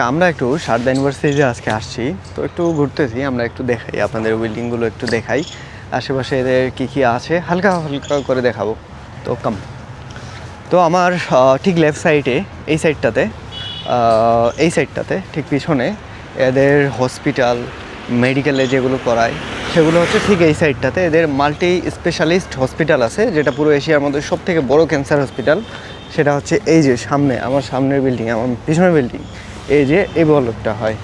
আমরা একটু সারদা ইউনিভার্সিটিতে আজকে আসছি, তো একটু ঘুরতেছি। আমরা একটু দেখাই আপনাদের বিল্ডিংগুলো, একটু দেখাই আশেপাশে এদের কী আছে, হালকা হালকা করে দেখাবো। তো কাম তো আমার ঠিক লেফট সাইডে এই সাইডটাতে ঠিক পিছনে এদের হসপিটাল মেডিকেলে যেগুলো করায় সেগুলো হচ্ছে ঠিক এই সাইডটাতে। এদের মাল্টি স্পেশালিস্ট হসপিটাল আছে, যেটা পুরো এশিয়ার মধ্যে সবথেকে বড় ক্যান্সার হসপিটাল। সেটা হচ্ছে এই যে আমার সামনের বিল্ডিং, আমার পিছনের বিল্ডিং, এই যে এই ব্লকটা হয়।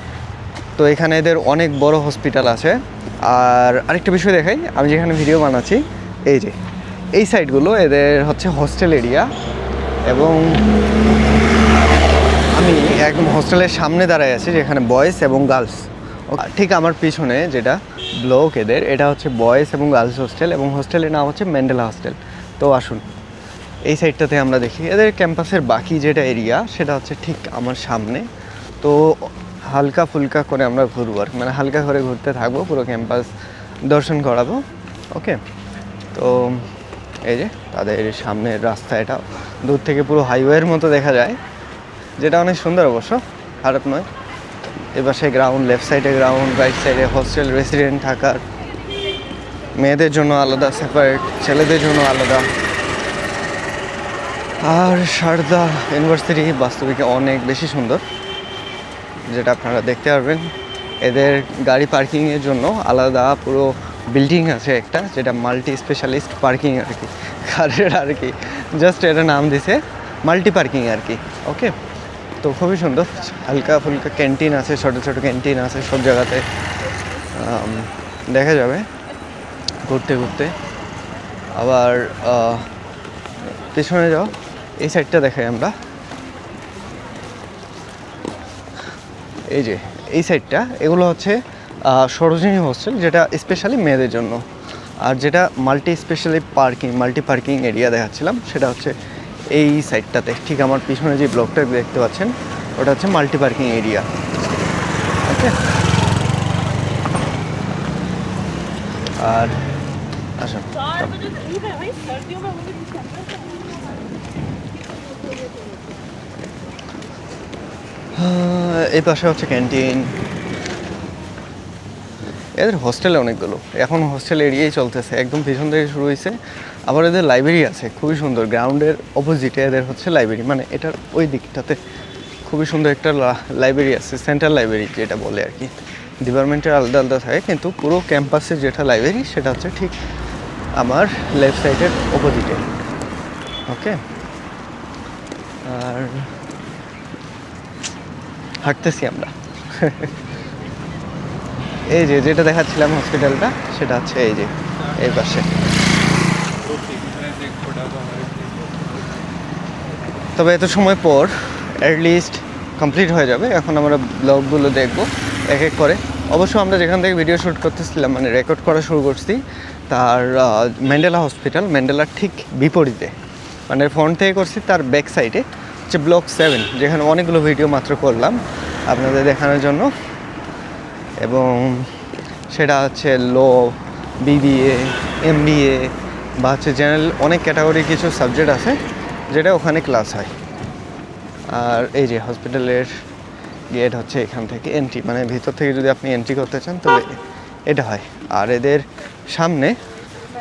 তো এখানে এদের অনেক বড় হসপিটাল আছে। আর আরেকটা বিষয় দেখাই, আমি যেখানে ভিডিও বানাচ্ছি এই যে এই সাইডগুলো এদের হচ্ছে হোস্টেল এরিয়া, এবং আমি একদম হোস্টেলের সামনে দাঁড়ায় আছি, যেখানে বয়েজ এবং গার্লস। ঠিক আমার পিছনে যেটা ব্লক এদের, এটা হচ্ছে বয়েজ এবং গার্লস হোস্টেল, এবং হোস্টেলের নাম হচ্ছে ম্যান্ডেলা হোস্টেল। তো আসুন এই সাইডটাতে আমরা দেখি এদের ক্যাম্পাসের বাকি যেটা এরিয়া, সেটা হচ্ছে ঠিক আমার সামনে। তো হালকা ফুলকা করে আমরা ঘুরবো, আর মানে হালকা করে ঘুরতে থাকবো, পুরো ক্যাম্পাস দর্শন করাবো। ওকে, তো এই যে তাদের সামনের রাস্তা, এটা দূর থেকে পুরো হাইওয়ের মতো দেখা যায়, যেটা অনেক সুন্দর, অবশ্য খারাপ নয়। এপাশে গ্রাউন্ড, লেফট সাইডে গ্রাউন্ড, রাইট সাইডে হোস্টেল, রেসিডেন্ট থাকার, মেয়েদের জন্য আলাদা সেপারেট, ছেলেদের জন্য আলাদা। আর সারদা ইউনিভার্সিটি বাস্তবিক অনেক বেশি সুন্দর, যেটা আপনারা দেখতে পারবেন। এদের গাড়ি পার্কিংয়ের জন্য আলাদা পুরো বিল্ডিং আছে একটা, যেটা মাল্টি স্পেশালিস্ট পার্কিং আর কি, কারের আর কি, জাস্ট এটা নাম দিছে মাল্টি পার্কিং আর কি। ওকে, তো খুবই সুন্দর, হালকা ফুলকা ক্যান্টিন আছে, ছোটো ছোটো ক্যান্টিন আছে সব জায়গাতে, দেখা যাবে ঘুরতে ঘুরতে। আবার পেছনে যাও, এই সাইডটা দেখাই আমরা, এই যে এই সাইডটা, এগুলো হচ্ছে সরোজিনী হোস্টেল, যেটা স্পেশালি মেয়েদের জন্য। আর যেটা মাল্টি পার্কিং এরিয়া দেখাচ্ছিলাম, সেটা হচ্ছে এই সাইডটাতে, ঠিক আমার পিছনে যে ব্লকটা দেখতে পাচ্ছেন, ওটা হচ্ছে মাল্টি পার্কিং এরিয়া। ওকে, আর আসুন এই পাশে হচ্ছে ক্যান্টিন। এদের হোস্টেলে অনেকগুলো, এখন হোস্টেল এরিয়াই চলতেছে, একদম পিছন থেকে শুরু হয়েছে। আবার এদের লাইব্রেরি আছে খুবই সুন্দর, গ্রাউন্ডের অপোজিটে এদের হচ্ছে লাইব্রেরি, মানে এটার ওই দিকটাতে খুবই সুন্দর একটা লাইব্রেরি আছে, সেন্ট্রাল লাইব্রেরি যেটা বলে আর কি। ডিপার্টমেন্টের আলাদা আলাদা থাকে, কিন্তু পুরো ক্যাম্পাসের যেটা লাইব্রেরি, সেটা হচ্ছে ঠিক আমার লেফট সাইডের অপোজিটে। ওকে, আর হাঁটতেছি আমরা এই যে যেটা দেখাচ্ছিলাম হসপিটালটা, সেটা হচ্ছে এই যে এই পাশে। তবে এত সময় পর অ্যাটলিস্ট কমপ্লিট হয়ে যাবে। এখন আমরা ব্লগগুলো দেখব এক এক করে। অবশ্য আমরা যেখান থেকে ভিডিও শ্যুট করতেছিলাম, মানে রেকর্ড করা শুরু করছি, তার ম্যান্ডেলা হসপিটাল, ম্যান্ডেলার ঠিক বিপরীতে, মানে ফ্রন্ট থেকে করছি, তার ব্যাক সাইডে হচ্ছে ব্লক 7, যেখানে অনেকগুলো ভিডিও মাত্র করলাম আপনাদের দেখানোর জন্য। এবং সেটা হচ্ছে লো, বিবিএ, এমবিএ, বা হচ্ছে জেনারেল, অনেক ক্যাটাগরি কিছু সাবজেক্ট আছে যেটা ওখানে ক্লাস হয়। আর এই যে হসপিটালের গেট হচ্ছে এখান থেকে এন্ট্রি, মানে ভিতর থেকে যদি আপনি এন্ট্রি করতে চান তবে এটা হয়। আর এদের সামনে,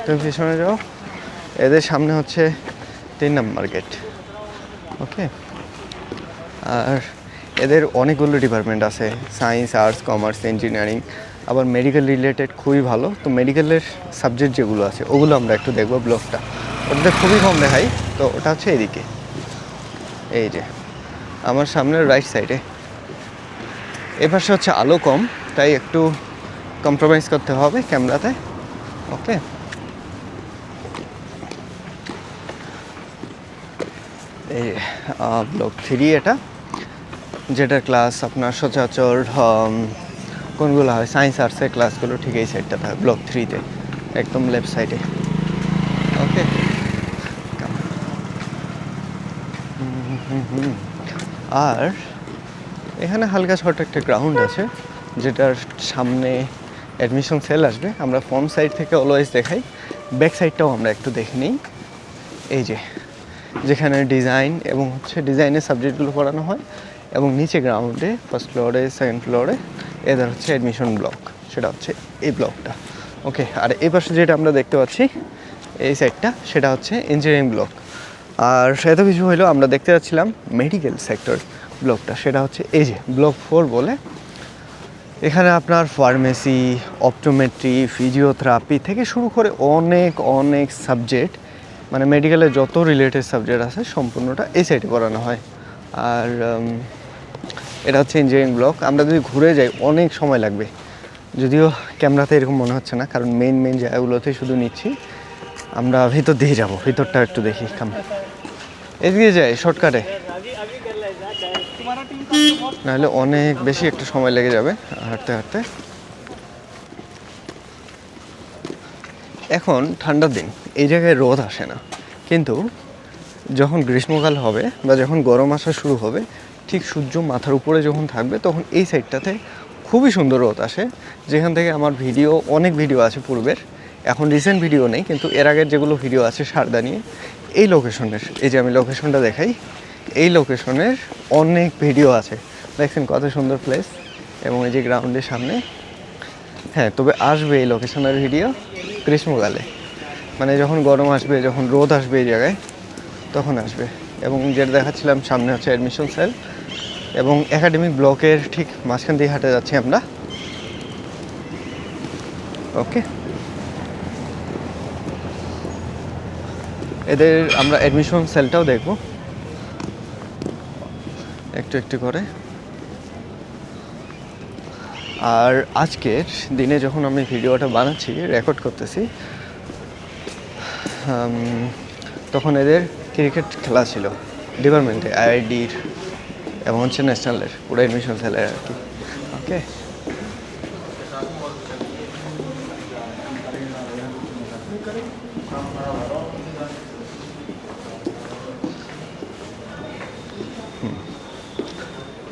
তুমি পিছনে যাও, এদের সামনে হচ্ছে 3 নম্বর গেট। ওকে, আর এদের অনেকগুলো ডিপার্টমেন্ট আছে, সায়েন্স, আর্টস, কমার্স, ইঞ্জিনিয়ারিং, আবার মেডিকেল রিলেটেড খুবই ভালো। তো মেডিকেলের সাবজেক্ট যেগুলো আছে ওগুলো আমরা একটু দেখবো ব্লগটা, ওটাতে খুবই কম দেখাই। তো ওটা হচ্ছে এদিকে, এই যে আমার সামনের রাইট সাইডে। এপাশে হচ্ছে আলো কম, তাই একটু কম্প্রোমাইজ করতে হবে ক্যামেরাতে। ওকে, এই ব্লক 3 এটা, যেটার ক্লাস আপনার সচরাচর কোনগুলো হয়, সায়েন্স আর্টসের ক্লাসগুলো ঠিক এই সাইডটা থাকে, ব্লক 3-তে একদম লেফট সাইডে। ওকে, আর এখানে হালকা ছোট একটা গ্রাউন্ড আছে, যেটার সামনে অ্যাডমিশন সেল আসবে। আমরা ফ্রন্ট সাইড থেকে অলওয়েজ দেখাই, ব্যাক সাইডটাও আমরা একটু দেখে নিই। এই যে যেখানে ডিজাইন এবং হচ্ছে ডিজাইনের সাবজেক্টগুলো পড়ানো হয়, এবং নিচে গ্রাউন্ডে ফার্স্ট ফ্লোরে সেকেন্ড ফ্লোরে এদের হচ্ছে অ্যাডমিশন ব্লক, সেটা হচ্ছে এই ব্লকটা। ওকে, আর এই পাশে যেটা আমরা দেখতে পাচ্ছি এই সাইডটা, সেটা হচ্ছে ইঞ্জিনিয়ারিং ব্লক। আর এত কিছু হইলো আমরা দেখতে যাচ্ছিলাম মেডিকেল সেক্টর ব্লকটা, সেটা হচ্ছে এই যে ব্লক 4 বলে। এখানে আপনার ফার্মেসি, অপটোমেট্রি, ফিজিওথেরাপি থেকে শুরু করে অনেক অনেক সাবজেক্ট, মানে মেডিকেলের যত রিলেটেড সাবজেক্ট আছে সম্পূর্ণটা এই সাইডে পড়ানো হয়। আর এটা হচ্ছে ইঞ্জিনিয়ারিং ব্লক। আমরা যদি ঘুরে যাই অনেক সময় লাগবে, যদিও ক্যামেরাতে এরকম মনে হচ্ছে না, কারণ মেইন জায়গাগুলোতেই শুধু নিচ্ছি। আমরা ভিতর দিয়ে যাব, ভিতরটা একটু দেখি। এদিকে যাই শর্টকাটে, নাহলে অনেক বেশি একটু সময় লেগে যাবে হাঁটতে হাঁটতে। এখন ঠান্ডার দিন, এই জায়গায় রোদ আসে না, কিন্তু যখন গ্রীষ্মকাল হবে বা যখন গরম আসা শুরু হবে, ঠিক সূর্য মাথার উপরে যখন থাকবে তখন এই সাইডটাতে খুবই সুন্দর রোদ আসে। যেখান থেকে আমার অনেক ভিডিও আছে পূর্বের, এখন রিসেন্ট ভিডিও নেই, কিন্তু এর আগের যেগুলো ভিডিও আছে সারদা নিয়ে, এই লোকেশনের, এই যে আমি লোকেশনটা দেখাই, এই লোকেশনের অনেক ভিডিও আছে। দেখছেন কত সুন্দর প্লেস, এবং এই যে গ্রাউন্ডের সামনে। হ্যাঁ, তবে আসবে এই লোকেশনের ভিডিও গ্রীষ্মকালে, মানে যখন গরম আসবে, যখন রোদ আসবে এই জায়গায়, তখন আসবে। এবং যেটা দেখাচ্ছিলাম সামনে হচ্ছে অ্যাডমিশন সেল, এবং একাডেমিক ব্লকের ঠিক মাঝখান দিয়ে হাঁটে যাচ্ছি আমরা। ওকে, এদের আমরা অ্যাডমিশন সেলটাও দেখব একটু একটু করে। আর আজকের দিনে যখন আমি ভিডিওটা বানাচ্ছি, রেকর্ড করতেছি, তখন এদের ক্রিকেট খেলা ছিল ডিপার্টমেন্টে, আইআইডির এবং হচ্ছে ন্যাশনালের, পুরো অ্যাডমিশন সেলের আর কি। ওকে,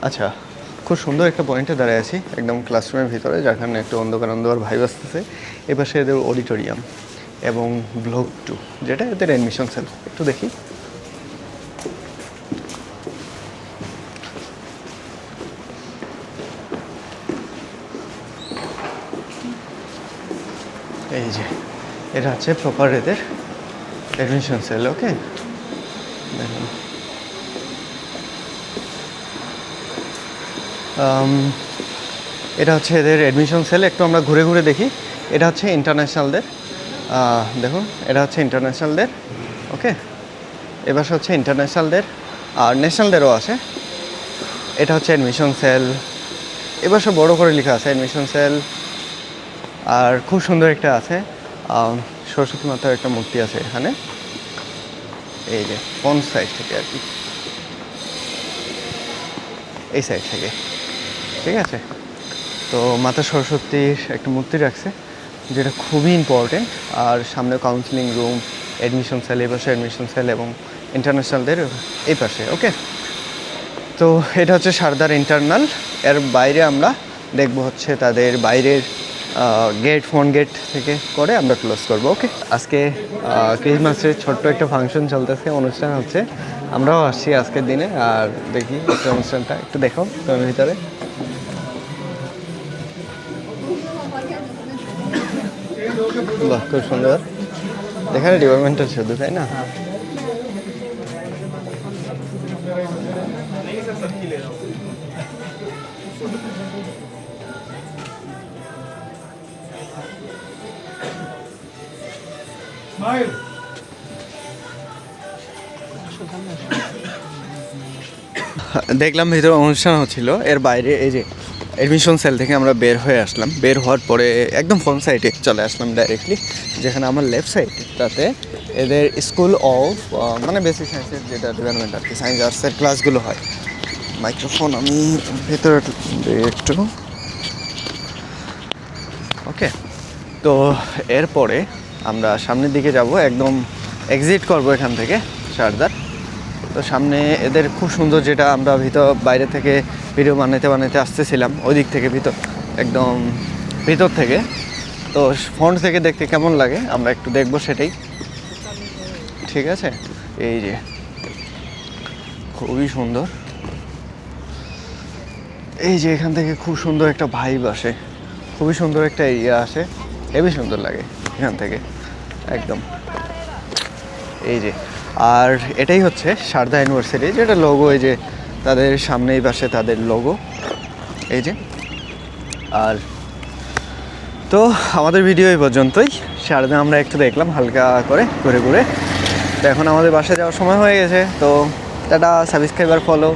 আচ্ছা, খুব সুন্দর একটা পয়েন্টে দাঁড়িয়ে আছি একদম ক্লাসরুমের ভিতরে, যেখানে একটু অন্ধকার অন্ধকার ভাইব আসতেছে। এপাশে এদের অডিটোরিয়াম এবং ব্লক 2, যেটা এদের অ্যাডমিশন সেল। একটু দেখি, এই যে এটা হচ্ছে প্রপার এদের অ্যাডমিশন সেল। ওকে, দেখুন এটা হচ্ছে এদের অ্যাডমিশন সেল। একটু আমরা ঘুরে ঘুরে দেখি। এটা হচ্ছে ইন্টারন্যাশনালদের, দেখুন এটা হচ্ছে ইন্টারন্যাশনালদের। ওকে, এবার হচ্ছে ইন্টারন্যাশনালদের, আর ন্যাশনালদেরও আছে। এটা হচ্ছে অ্যাডমিশন সেল, এবার সব বড়ো করে লেখা আছে অ্যাডমিশন সেল। আর খুব সুন্দর একটা আছে, সরস্বতী মাতার একটা মূর্তি আছে এখানে, এই যে কোন সাইড থেকে আর কি, এই সাইড থেকে, ঠিক আছে। তো মাতা সরস্বতীর একটা মূর্তি রাখছে, যেটা খুবই ইম্পর্টেন্ট। আর সামনে কাউন্সিলিং রুম, অ্যাডমিশন সেল, এই পাশে অ্যাডমিশন সেল এবং ইন্টারন্যাশনালদের এই পাশে। ওকে, তো এটা হচ্ছে সারদার ইন্টারনাল। এর বাইরে আমরা দেখব হচ্ছে তাদের বাইরের গেট, ফ্রন্ট গেট থেকে করে আমরা ক্লোজ করব। ওকে, আজকে ক্রিসমাসের ছোট্ট একটা ফাংশন চলতেছে, অনুষ্ঠান হচ্ছে, আমরাও আসছি আজকের দিনে। আর দেখি একটা অনুষ্ঠানটা একটু দেখো তোমার ভিতরে। বাহ, খুব সুন্দর। এখানে ডিপার্টমেন্টাল শুধু, তাই না? দেখলাম ভিতরে অনুষ্ঠান হচ্ছিল, এর বাইরে এই যে অ্যাডমিশন সেল থেকে আমরা বের হয়ে আসলাম। বের হওয়ার পরে একদম ফ্রন্ট সাইডে চলে আসলাম ডাইরেক্টলি, যেখানে আমার লেফট সাইডটাতে এদের স্কুল অফ মানে বেসিক সায়েন্সের যেটা ডিপার্টমেন্ট আর কি, সায়েন্স আর্টসের ক্লাসগুলো হয়। মাইক্রোফোন আমি ভেতরে একটু, ওকে। তো এরপরে আমরা সামনের দিকে যাব, একদম এক্সিট করব এখান থেকে সারদার। তো সামনে এদের খুব সুন্দর, যেটা আমরা বাইরে থেকে ভিডিও বানাইতে আসতেছিলাম, ওই দিক থেকে একদম ভিতর থেকে। তো ফ্রন্ট থেকে দেখতে কেমন লাগে আমরা একটু দেখব সেটাই, ঠিক আছে। এই যে খুবই সুন্দর, এই যে এখান থেকে খুব সুন্দর একটা ভাইব আসে, খুবই সুন্দর একটা এরিয়া আসে, হেবি সুন্দর লাগে এখান থেকে একদম। এই যে আর এটাই হচ্ছে সারদা ইউনিভার্সিটি, যেটা লোগো, এই যে তাদের সামনেই পাশে তাদের লোগো, এই যে। আর তো আমাদের ভিডিও এই পর্যন্তই। সারদা আমরা একটু দেখলাম হালকা করে ঘুরে ঘুরে। তো এখন আমাদের বাসায় যাওয়ার সময় হয়ে গেছে। তো টাটা, সাবস্ক্রাইবার, ফলো।